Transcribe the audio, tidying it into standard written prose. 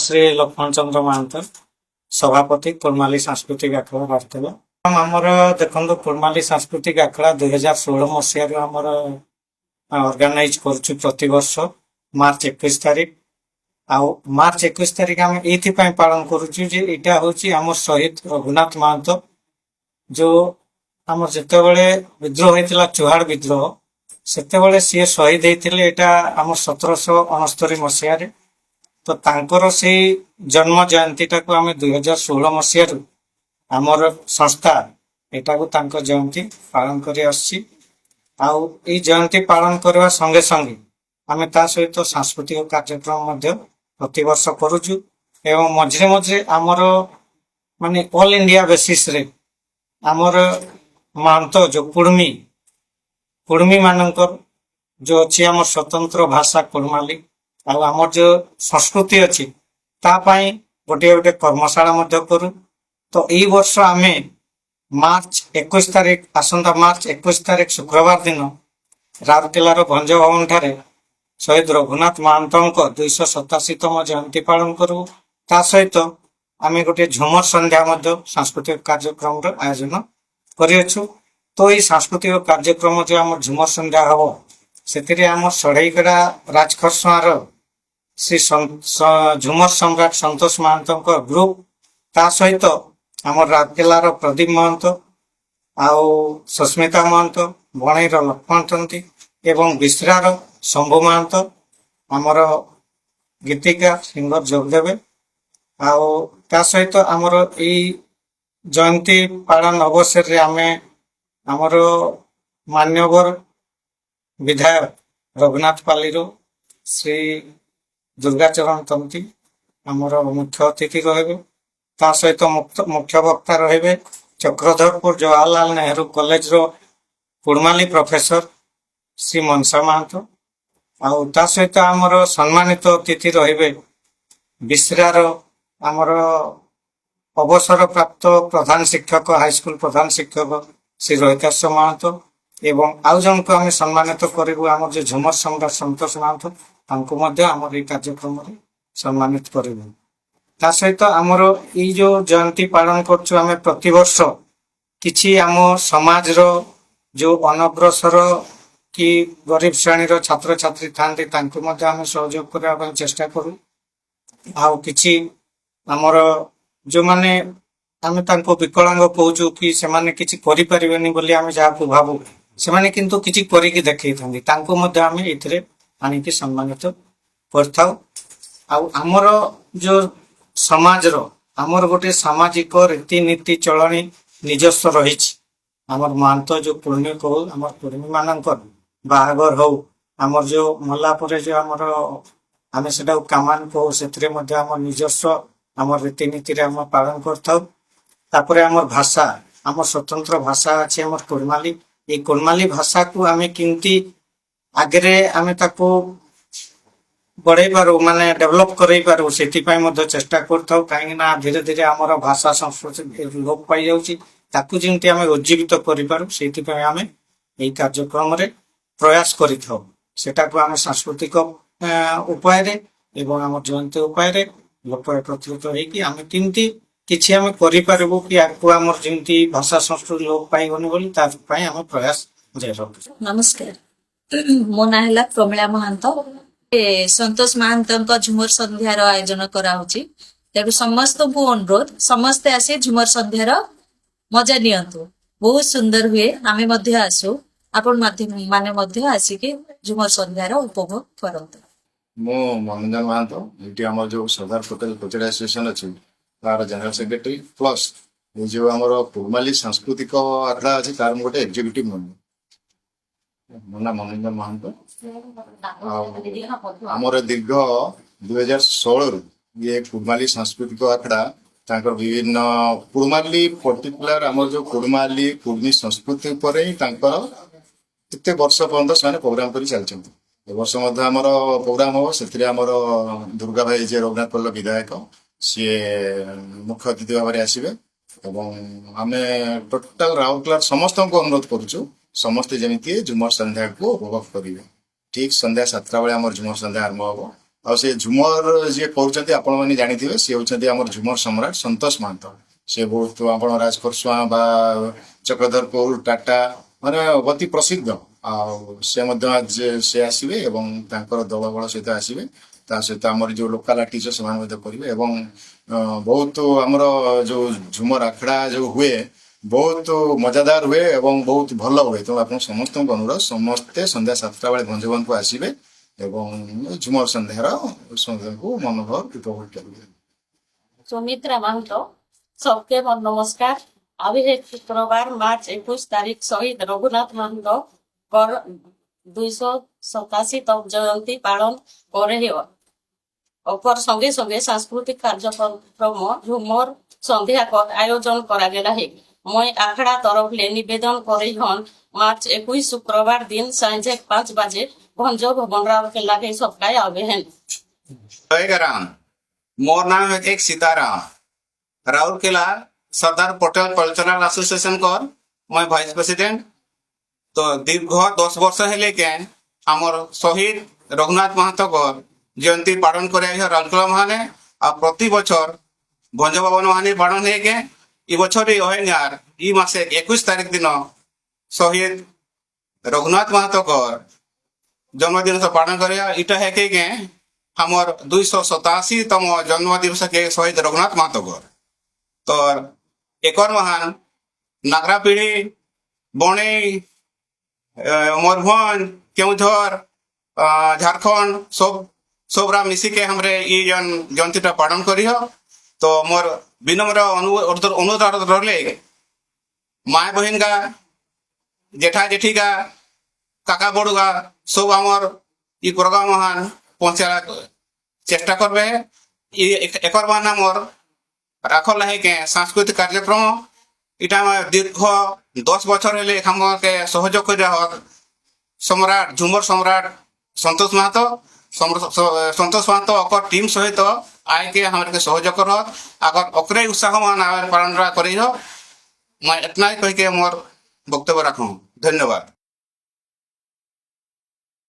ଶ୍ରୀ ଲକ୍ଷ୍ମଣ ଚନ୍ଦ୍ର ମହାନ୍ତ ସଭାପତି କୁର୍ମାଲି ସାଂସ୍କୃତିକ ଆଖଡ଼ା ବାରିତେଲ। ଆମର ଦେଖନ୍ତୁ କୁର୍ମାଲି ସାଂସ୍କୃତିକ ଆଖଡ଼ା 2016 ମସିହାରୁ ଆମର ଅର୍ଗାନାଇଜ କରୁଛୁ ପ୍ରତିବର୍ଷ ମାର୍ଚ୍ଚ 21 ତାରିଖ। ଆଉ ମାର୍ଚ୍ଚ 21 ତାରିଖ ଆମେ ଏଇଥିପାଇଁ ପାଳନ କରୁଛୁ ଯେ ଏଇଟା ହଉଛି ଆମର ଶହୀଦ ରଘୁନାଥ ମହାନ୍ତ ଯୋଉ ଆମର ଯେତେବେଳେ ବିଦ୍ରୋହ ହେଇଥିଲା ଚୁହାଡ ବିଦ୍ରୋହ ସେତେବେଳେ ସିଏ ଶହୀଦ ହେଇଥିଲେ। ଏଇଟା ଆମର 1769 ମସିହାରେ। ତ ତାଙ୍କର ସେଇ ଜନ୍ମ ଜୟନ୍ତୀଟାକୁ ଆମେ 2016 ମସିହାରୁ ଆମର ସଂସ୍ଥା ଏଟାକୁ ତାଙ୍କ ଜୟନ୍ତୀ ପାଳନ କରି ଆସୁଛି। ଆଉ ଏଇ ଜୟନ୍ତୀ ପାଳନ କରିବା ସଙ୍ଗେ ସଙ୍ଗେ ଆମେ ତା ସହିତ ସାଂସ୍କୃତିକ କାର୍ଯ୍ୟକ୍ରମ ମଧ୍ୟ ପ୍ରତିବର୍ଷ କରୁଛୁ ଏବଂ ମଝିରେ ମଝିରେ ଆମର ମାନେ ଅଲ ଇଣ୍ଡିଆ ବେସିସରେ ଆମର ମହାନ୍ତ ଯୋଉ କୁର୍ମୀ ମାନଙ୍କର ଯୋଉ ଅଛି ଆମର ସ୍ୱତନ୍ତ୍ର ଭାଷା କୁର୍ମାଲି ଆଉ ଆମର ଯୋଉ ସଂସ୍କୃତି ଅଛି ତା ପାଇଁ ଗୋଟେ କର୍ମଶାଳା ମଧ୍ୟ କରୁ। ତ ଏଇ ବର୍ଷ ଆମେ ମାର୍ଚ୍ଚ 21 ତାରିଖ ଆସନ୍ତା ମାର୍ଚ୍ଚ 21 ତାରିଖ ଶୁକ୍ରବାର ଦିନ ରାଉରକେଲାର ଭଞ୍ଜ ଭବନ ଠାରେ ଶହୀଦ ରଘୁନାଥ ମହାନ୍ତଙ୍କ 287ତମ ଜୟନ୍ତୀ ପାଳନ କରିବୁ। ତା ସହିତ ଆମେ ଗୋଟେ ଝୁମର ସନ୍ଧ୍ୟା ମଧ୍ୟ ସାଂସ୍କୃତିକ କାର୍ଯ୍ୟକ୍ରମର ଆୟୋଜନ କରିଅଛୁ। ତ ଏଇ ସାଂସ୍କୃତିକ କାର୍ଯ୍ୟକ୍ରମ ଯୋଉ ଆମର ଝୁମର ସନ୍ଧ୍ୟା ହବ ସେଥିରେ ଆମର ଷଢେଇଗଡା ରାଜଖରସୁଆଁର ଶ୍ରୀ ଝୁମର ସମ୍ରାଟ ସନ୍ତୋଷ ମହାନ୍ତଙ୍କ ଗ୍ରୁପ, ତା ସହିତ ଆମର ରାଉରକେଲାର ପ୍ରଦୀପ ମହାନ୍ତ ଆଉ ସସ୍ମିତା ମହାନ୍ତ, ବଣେଇର ଲକ୍ଷ୍ମଣ ତନ୍ତୀ ଏବଂ ବିଶ୍ରାର ଶମ୍ଭୁ ମହାନ୍ତ ଆମର ଗୀତିକା ସିଙ୍ଗର ଯୋଗଦେବେ। ଆଉ ତା ସହିତ ଆମର ଏଇ ଜୟନ୍ତୀ ପାଳନ ଅବସରରେ ଆମେ ଆମର ମାନ୍ୟବର ବିଧାୟକ ରଘୁନାଥ ପାଲିରୁ ଶ୍ରୀ ଦୁର୍ଗାଚରଣ ତନ୍ତୀ ଆମର ମୁଖ୍ୟ ଅତିଥି ରହିବେ। ତା ସହିତ ମୁଖ୍ୟ ବକ୍ତା ରହିବେ ଚକ୍ରଧରପୁର ଜବାହରଲାଲ ନେହେରୁ କଲେଜର କୁର୍ମାଲି ପ୍ରଫେସର ଶ୍ରୀ ମନସା ମହାନ୍ତ। ଆଉ ତା ସହିତ ଆମର ସମ୍ମାନିତ ଅତିଥି ରହିବେ ବିଶ୍ରାର ଆମର ଅବସର ପ୍ରାପ୍ତ ପ୍ରଧାନ ଶିକ୍ଷକ ହାଇସ୍କୁଲ ପ୍ରଧାନ ଶିକ୍ଷକ ଶ୍ରୀ ରୋହିତାଶ ମହାନ୍ତ ଏବଂ ଆଉ ଜଣକୁ ଆମେ ସମ୍ମାନିତ କରିବୁ ଆମର ଯୋଉ ଝୁମର ସମ୍ରାଟ ସନ୍ତୋଷ ମହାନ୍ତ, ତାଙ୍କୁ ମଧ୍ୟ ଆମର ଏଇ କାର୍ଯ୍ୟକ୍ରମରେ ସମ୍ମାନିତ କରିବୁ। ତା ସହିତ ଆମର ଏଇ ଯୋଉ ଜୟନ୍ତୀ ପାଳନ କରୁଛୁ ଆମେ ପ୍ରତିବର୍ଷ କିଛି ଆମ ସମାଜର ଯୋଉ ଅନଗ୍ରସର କି ଗରିବ ଶ୍ରେଣୀର ଛାତ୍ରଛାତ୍ରୀ ଥାନ୍ତି ତାଙ୍କୁ ମଧ୍ୟ ଆମେ ସହଯୋଗ କରିବା ପାଇଁ ଚେଷ୍ଟା କରୁ। ଆଉ କିଛି ଆମର ଯୋଉମାନେ ଆମେ ତାଙ୍କୁ ବିକଳାଙ୍ଗ କହୁଛୁ କି ସେମାନେ କିଛି କରିପାରିବେନି ବୋଲି ଆମେ ଯାହାକୁ ଭାବୁ ସେମାନେ କିନ୍ତୁ କିଛି କରିକି ଦେଖେଇଥାନ୍ତି, ତାଙ୍କୁ ମଧ୍ୟ ଆମେ ଏଥିରେ ଆଣିକି ସମ୍ମାନିତ କରିଥାଉ। ଆଉ ଆମର ଯୋଉ ସମାଜର ଆମର ଗୋଟେ ସାମାଜିକ ରୀତିନୀତି ଚଳଣି ନିଜସ୍ୱ ରହିଛି। ଆମର ମହାନ୍ତ ଯୋଉ କୁର୍ମୀ କହୁ ଆମର କୁର୍ମୀ ମାନଙ୍କର ବାହାଘର ହଉ ଆମର ଯୋଉ ମଲା ପରେ ଯୋଉ ଆମର ଆମେ ସେଟାକୁ କାମାନ କହୁ ସେଥିରେ ମଧ୍ୟ ଆମର ନିଜସ୍ୱ ଆମର ରୀତିନୀତିରେ ଆମେ ପାଳନ କରିଥାଉ। ତାପରେ ଆମର ଭାଷା ଆମର ସ୍ୱତନ୍ତ୍ର ଭାଷା ଅଛି ଆମର କୁର୍ମାଲି। ଏଇ କୁର୍ମାଲି ଭାଷାକୁ ଆମେ କେମିତି ଆଗରେ ଆମେ ତାକୁ ବଢେଇ ପାରୁ ମାନେ ଡେଭଲପ କରେଇ ପାରୁ ସେଥିପାଇଁ ମଧ୍ୟ ଚେଷ୍ଟା କରିଥାଉ। କାହିଁକି ନା ଧୀରେ ଧୀରେ ଆମର ଭାଷା ସଂସ୍କୃତି ଲୋପ ପାଇଯାଉଛି, ତାକୁ ଯେମିତି ଆମେ ଉଜ୍ଜୀବିତ କରିପାରୁ ସେଇଥିପାଇଁ ଆମେ ଏଇ କାର୍ଯ୍ୟକ୍ରମରେ ପ୍ରୟାସ କରିଥାଉ। ସେଟାକୁ ଆମେ ସାଂସ୍କୃତିକ ଉପାୟରେ ଏବଂ ଆମ ଜୟନ୍ତୀ ଉପାୟରେ ଲୋକ ଏକତ୍ରିତ ହେଇକି ଆମେ କେମିତି କିଛି ଆମେ କରିପାରିବୁ କି ଆଗକୁ ଆମର ଯେମିତି ଭାଷା ସଂସ୍କୃତି ଲୋପ ପାଇବନି ବୋଲି ତା ପାଇଁ ଆମେ ପ୍ରୟାସ ଜାରି ରଖୁଛୁ। ନମସ୍କାର, ମୋ ନାଁ ହେଲା ପ୍ରମିଳା ମହାନ୍ତ। ସନ୍ତୋଷ ମହାନ୍ତଙ୍କ ଝୁମର ସନ୍ଧ୍ୟାର ଆୟୋଜନ କରାହଉଛି। ତେଣୁ ସମସ୍ତଙ୍କୁ ଅନୁରୋଧ ସମସ୍ତେ ଆସି ଝୁମର ସନ୍ଧ୍ୟାର ମଜା ନିଅନ୍ତୁ। ବହୁତ ସୁନ୍ଦର ହୁଏ, ଆମେ ମଧ୍ୟ ଆସୁ, ଆପଣ ମାନେ ମଧ୍ୟ ଆସିକି ଝୁମର ସନ୍ଧ୍ୟାର ଉପଭୋଗ କରନ୍ତୁ। ମୁଁ ମନୋରଞ୍ଜନ ମହାନ୍ତ, ଏଠି ଆମର ଯୋଉ ସରଦାର ପଟେଲ କୋଚେଡ ଆସୋସିଏସନ ଅଛି ତାର ଜେନେରାଲ ସେକ୍ରେଟାରୀ ପ୍ଲସ୍ ଏଇ ଯୋଉ ଆମର କୁର୍ମାଲି ସାଂସ୍କୃତିକ ଆଖଡ଼ା ଅଛି ତାର ମୁଁ ଗୋଟେ ଏକ୍ଜିକ୍ୟୁଟିଭ ମେମ୍ବର। ମୋ ନାଁ ମନୋରଞ୍ଜନ ମହାନ୍ତ। ଆଉ ଆମର ଦୀର୍ଘ 2016ରୁ ଇଏ କୁର୍ମାଲି ସାଂସ୍କୃତିକ ଆଖଡ଼ା ତାଙ୍କର ବିଭିନ୍ନ କୁର୍ମାଲି ପର୍ଟିକୁଲାର ଆମର ଯୋଉ କୁର୍ମାଲି କୁର୍ମୀ ସଂସ୍କୃତି ଉପରେ ହିଁ ତାଙ୍କର କେତେ ବର୍ଷ ପର୍ଯ୍ୟନ୍ତ ସେମାନେ ପ୍ରୋଗ୍ରାମ କରି ଚାଲିଛନ୍ତି। ଏ ବର୍ଷ ମଧ୍ୟ ଆମର ପ୍ରୋଗ୍ରାମ ହବ, ସେଥିରେ ଆମର ଦୁର୍ଗା ଭାଇ ଯିଏ ରଘୁନାଥ ପଲ୍ଲୀର ବିଧାୟକ ସିଏ ମୁଖ୍ୟ ଅତିଥି ଭାବରେ ଆସିବେ ଏବଂ ଆମେ ଟୋଟାଲ ରାଉରକେଲା ସମସ୍ତଙ୍କୁ ଅନୁରୋଧ କରୁଛୁ ସମସ୍ତେ ଯେମିତି ଝୁମର ସନ୍ଧ୍ୟାକୁ ଉପଭୋଗ କରିବେ। ଠିକ ସନ୍ଧ୍ୟା 7ଟା ବେଳେ ଆମର ଝୁମର ସନ୍ଧ୍ୟା ଆରମ୍ଭ ହବ ଆଉ ସେ ଝୁମର ଯିଏ କରୁଛନ୍ତି ଆପଣମାନେ ଜାଣିଥିବେ ସେ ହଉଛନ୍ତି ଆମର ଝୁମର ସମ୍ରାଟ ସନ୍ତୋଷ ମହାନ୍ତ। ସେ ବହୁତ ଆପଣ ରାଜଖୋରସୁଆଁ ବା ଚକ୍ରଧରପୁର ଟାଟା ମାନେ ଅତି ପ୍ରସିଦ୍ଧ। ଆଉ ସେ ମଧ୍ୟ ସେ ଆସିବେ ଏବଂ ତାଙ୍କର ଦଳବଳ ସହିତ ଆସିବେ। ତା ସହିତ ଆମର ଯୋଉ ଲୋକାଲ ଆର୍ଟିଷ୍ଟ ସେମାନେ ମଧ୍ୟ କରିବେ ଏବଂ ବହୁତ ଆମର ଯୋଉ ଝୁମର ଆଖଡ଼ା ଯୋଉ ହୁଏ ବହୁତ ମଜାଦାର ହୁଏ ଏବଂ ବହୁତ ଭଲ ହୁଏ। ତେଣୁ ଆପଣ ସମସ୍ତଙ୍କୁ ଅନୁରୋଧ ସମସ୍ତେ ସନ୍ଧ୍ୟା 7ଟା ବେଳେ ଭଞ୍ଜବନକୁ ଆସିବେ ଏବଂ ଝୁମର ସନ୍ଧ୍ୟାକୁ ମନୋଭର ଉପଭୋଗ କରିବେ। सुमित्रा महतो सबके नमस्कार। अभी है शुक्रवार मार्च 21 तारीख शहीद रघुनाथ महतो कर 287 जयंती पालन कर रही हो। ओकर संगे संगे सांस्कृतिक कार्यक्रम झुमर संध्या कर आयोजन करा गेला है। मैं आखड़ा तरफ ले निवेदन करे हन मार्च 21 शुक्रवार दिन सांझे 5 बजे भंज भवन राव के लागे सबका आवे हैं। जय राम। मोर नाम है एक सीताराम राउरकेला सरदार पटेल कल्चरल एसोसिएशन कर मैं वाइस प्रेसिडेंट। तो दीर्घ 10 वर्ष हेले के आमर शहीद रघुनाथ महतो कर जयंती पालन करे राउरकेला महाने आ प्रति बछर भंज भवन महाने पालन है के ई बछर यार ई मासे 21 तारीख दिन शहीद रघुनाथ महतो कर जन्मदिन से पालन करे। इटा है के हमर 287तम जन्म दिवस के शहीद रघुनाथ महतो कर। तो एकर महान नागरा पीढ़ी बणे मयूरभंज केउझर झारखंड सबरा मिसी के हमरे ई जयंतीटा पालन करी हो। तो मोर विनम्र अनुरोध रहे माए बहन का जेठा जेठी का काका बड़ू का सब आमर ई प्रोग्राम महान पहुंचा चेष्टा करबे। एकर बहाना मोर राखल है के सांस्कृतिक कार्यक्रम इटा दीर्घ 10 बछर हेले हम के सहयोग कर सम्राट झुमर सम्राट संतोष महतो अकर टीम सहित आए के हमारे के सहयोग कर अगर ओकरे उत्साह मान पालन कर मैं इतना ही कह के मोर वक्तव्य रखूं। धन्यवाद।